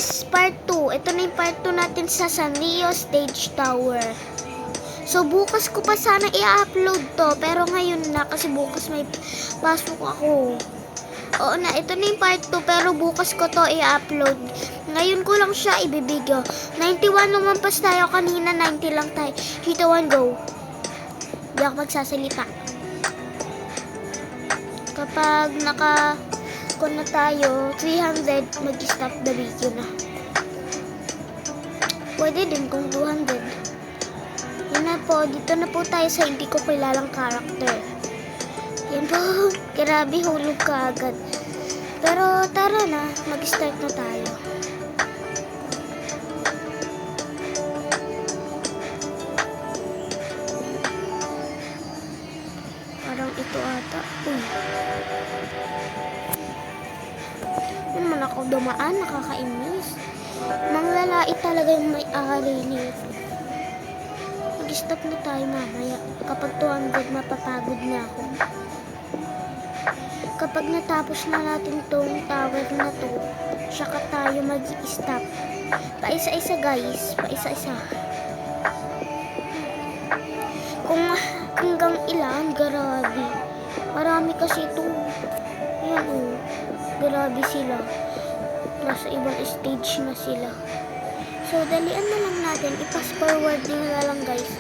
guys, part 2. Ito na yung part 2 natin sa Sanrio Stage Tower. So, bukas ko pa sana i-upload to. Pero ngayon na, kasi bukas may pasok ako. Oo na, ito na yung part 2. Pero bukas ko to i-upload. Ngayon ko lang siya ibibigyo. 91 lumampas tayo kanina, 90 lang tayo. 3, 2, 1, go. Hindi ako magsasalita. Kapag naka-con na tayo, 300, mag-stop the video na. Pwede din kung 200. Yan na po, dito na po tayo sa hindi ko kilalang character. Yan po, grabe hulog ka agad. Pero tara na, mag-start na tayo. Parang ito ata. Uy. Ano naman ako dumaan, nakakainis. Manglalait talaga yung may-ari nito. Mag-stop na tayo mamaya. Kapag 200, mapapagod na ako. Kapag natapos na natin tong tower na to, saka tayo mag-stop. Paisa-isa guys, paisa-isa. Kung hanggang ilan, grabe. Marami kasi ito. Yan o. Grabe sila. Nasa ibang stage na sila. So, dalian na lang natin. I-pass forward nila lang guys.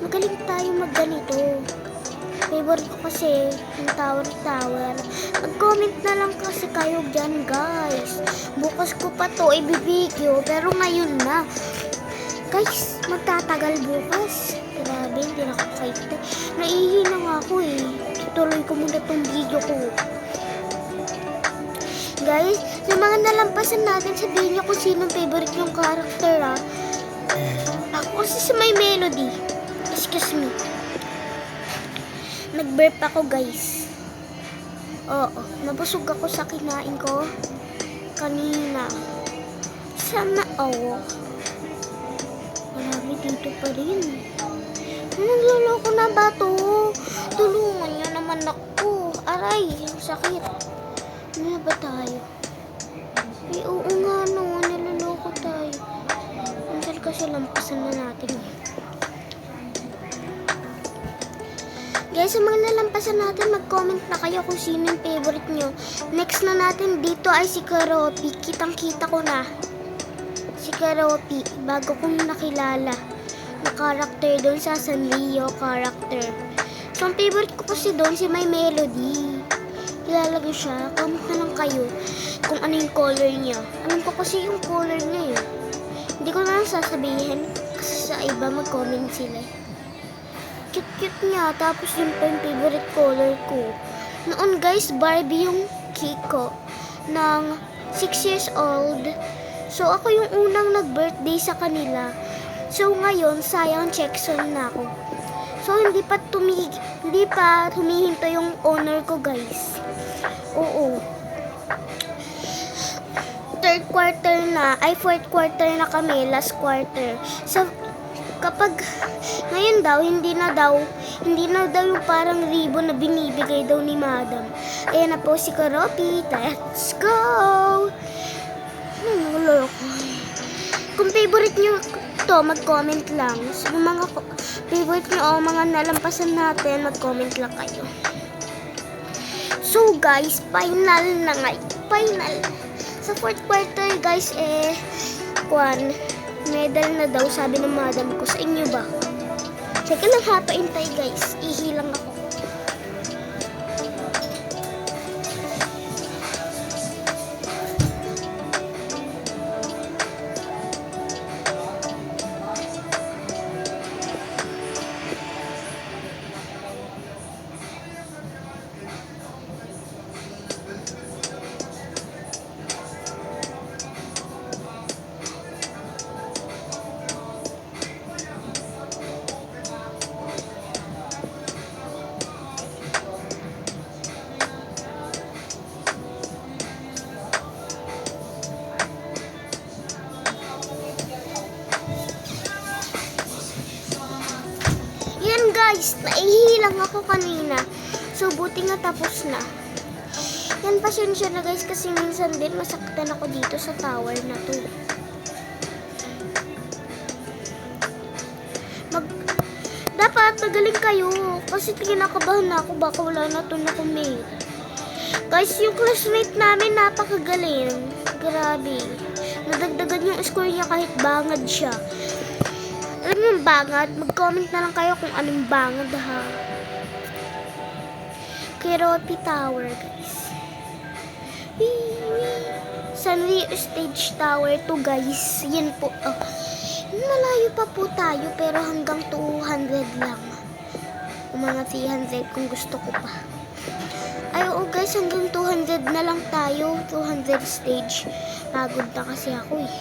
Magaling tayo magganito. Favorite ko kasi yung tower. Mag-comment na lang kasi kayo dyan guys. Bukas ko pa to ibibigyo. Pero ngayon na. Guys, magtatagal bukas. Grabe, hindi na ako excited. Naihina nga ako eh. Tuloy ko muna tong video ko. Guys, sa mga nalampasan natin, sabihin niyo kung sinong favorite yung character ha. Ako kasi sa may melody. Excuse me. Nag-burp ako guys. Oo, nabusog ako sa kinain ko kanina. Sana, marami dito pa rin. Nagluloko na ba to? Tulungan niyo naman ako. Aray, sakit. Ano ba tayo? Eh, oo nga no, niloloko tayo. Ansal kasi lampasan na natin. Guys, sa mga nalampasan natin, mag-comment na kayo kung sino yung favorite nyo. Next na natin dito ay si Karopi. Kitang-kita ko na. Si Karopi, bago kong nakilala na character doon sa Sanrio character. So, ang favorite ko kasi doon si My Melody. Kilala ko siya. Comment na lang kayo kung ano yung color niya. Alam ko kasi yung color niya eh. Hindi ko na lang sasabihin kasi sa iba mag-comment sila. Cute-cute niya. Tapos yun pa yung favorite color ko. Noon guys, Barbie yung cake ko ng 6 years old. So ako yung unang nag-birthday sa kanila. So ngayon, sayang checksum na ako. So hindi pa humihinto yung owner ko guys. Oo. Fourth quarter na kami, last quarter. So, kapag, ngayon daw, hindi na daw yung parang ribbon na binibigay daw ni madam. Ayan na po si Karopi. Let's go! Kung favorite nyo to, mag-comment lang. So, mga favorite nyo o mga nalampasan natin, mag-comment lang kayo. So guys, final na nga. Final. Sa fourth quarter guys, medal na daw sabi ng madam ko. Sa inyo ba? Teka lang ha, paintay guys. Ihilang ako. Guys, naihilang ako kanina. So, buti nga tapos na. And pasensya na guys kasi minsan din masaktan ako dito sa tower na to. Dapat magaling kayo kasi kinakabahan na ako baka wala na to na kumate. Guys, yung classmate namin napakagaling. Grabe. Nadagdagan yung score niya kahit bangad siya. Alam niyo yung bangad? Mag-comment na lang kayo kung anong bangad ha. Keropi Tower guys. Sanrio Stage Tower to guys. Yan po. Malayo pa po tayo pero hanggang 200 lang. O mga 300 kung gusto ko pa. Ay oo guys, hanggang 200 na lang tayo. 200 stage. Pagod na kasi ako eh.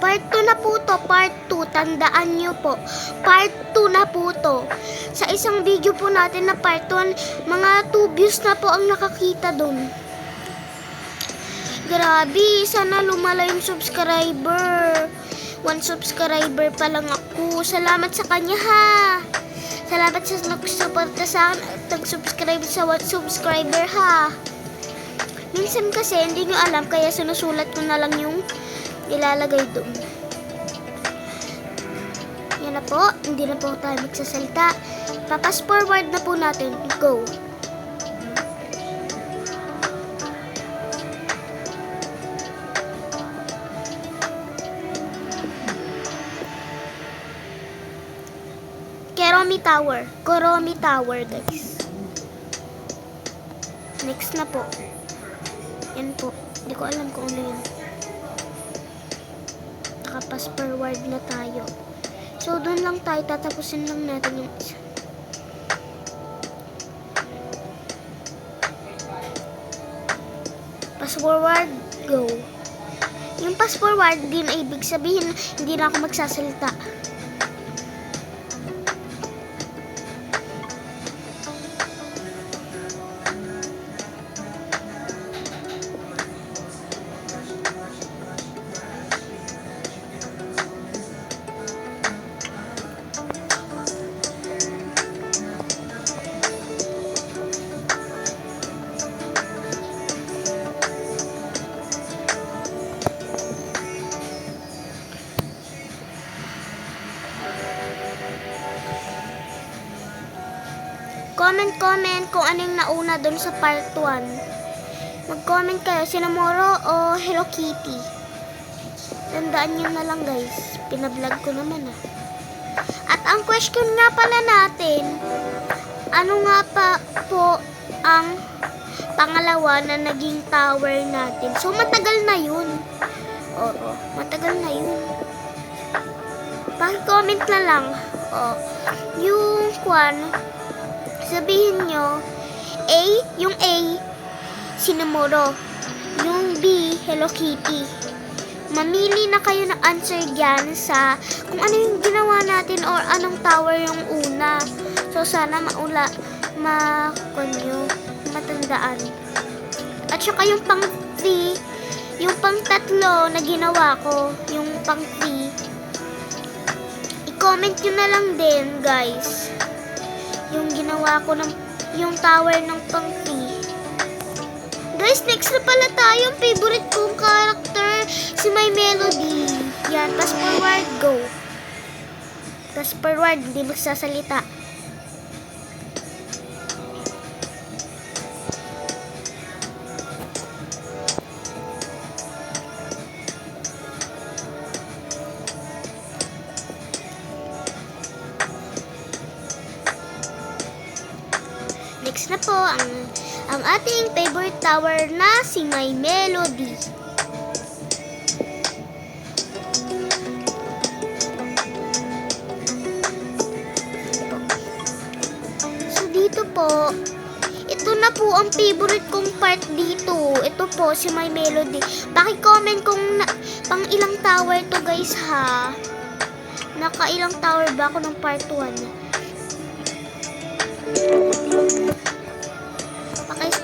Part 2 na po to. Part 2. Tandaan nyo po. Part 2 na po to. Sa isang video po natin na part 1, mga 2 views na po ang nakakita dun. Grabe, sana lumala yung subscriber. 1 subscriber pa lang ako. Salamat sa kanya ha. Salamat sa nagsuporta sa akin at nag-subscribe sa 1 subscriber ha. Minsan kasi hindi nyo alam kaya sinusulat ko na lang yung ilalagay doon. Yan na po, hindi na po tayo magsasalita. Papas forward na po natin. Go. Koromi Tower guys. Next na po. Yan po. Hindi ko alam kung ano yun. Nakapas forward na tayo. So, doon lang tayo. Tatapusin lang natin yung isa. Pass forward. Go. Yung pass forward din ay ibig sabihin hindi na ako magsasalita. Comment kung anong nauna doon sa part 1. Mag-comment kayo, Cinnamoro o Hello Kitty. Tandaan nyo na lang guys. Pinablog ko naman ah. At ang question nga pala natin, ano nga pa po ang pangalawa na naging tower natin? So matagal na yun. Oo, matagal na yun. Pag-comment na lang. Yung sabihin nyo, yung A, Cinnamoro. Yung B, Hello Kitty. Mamili na kayo ng answer dyan sa kung ano yung ginawa natin or anong tower yung una. So, sana matandaan. At saka yung pang 3, yung pang 3 na ginawa ko, yung pang 3, i-comment nyo na lang din, guys. Yung ginawa ko yung tower ng pang 3. Guys, next na pala tayo. Yung favorite kong character, si My Melody. Yan, pass forward, go. Pass forward, hindi magsasalita. Next na po ang ating favorite tower na si My Melody. So dito po, ito na po ang favorite kong part dito. Ito po si My Melody. Paki-comment kung pang ilang tower to guys ha. Nakailang tower ba ako ng part 1?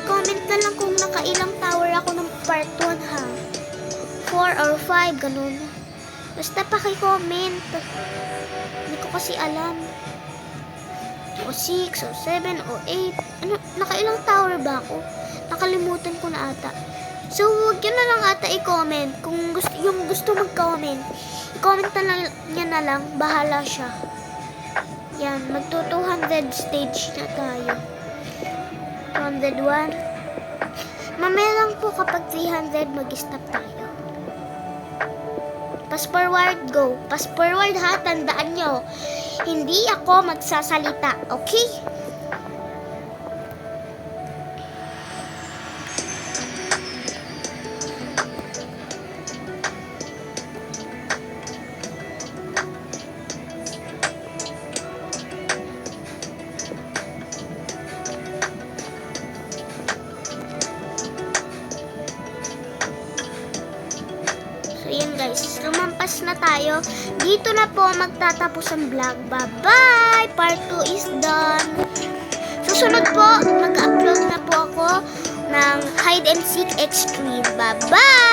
Comment na lang kung nakailang tower ako ng part 1 ha. 4 or 5, ganun. Basta paki-comment. Hindi ko kasi alam. O 6, o 7, o 8. Ano, nakailang tower ba ako? Nakalimutan ko na ata. So, huwag nyo na lang ata i-comment. Kung gusto, yung gusto mag-comment, i-comment na lang, niya na lang. Bahala siya. Yan, magto 200 stage na tayo. 201. Mamaya lang po kapag 300, mag-stop tayo. Pass forward, go. Pass forward ha, tandaan nyo. Hindi ako magsasalita, okay? So, yan guys, lumampas na tayo. Dito na po magtatapos ang vlog. Bye-bye! Part 2 is done. Susunod po, mag-upload na po ako ng Hide and Seek Extreme. Bye-bye!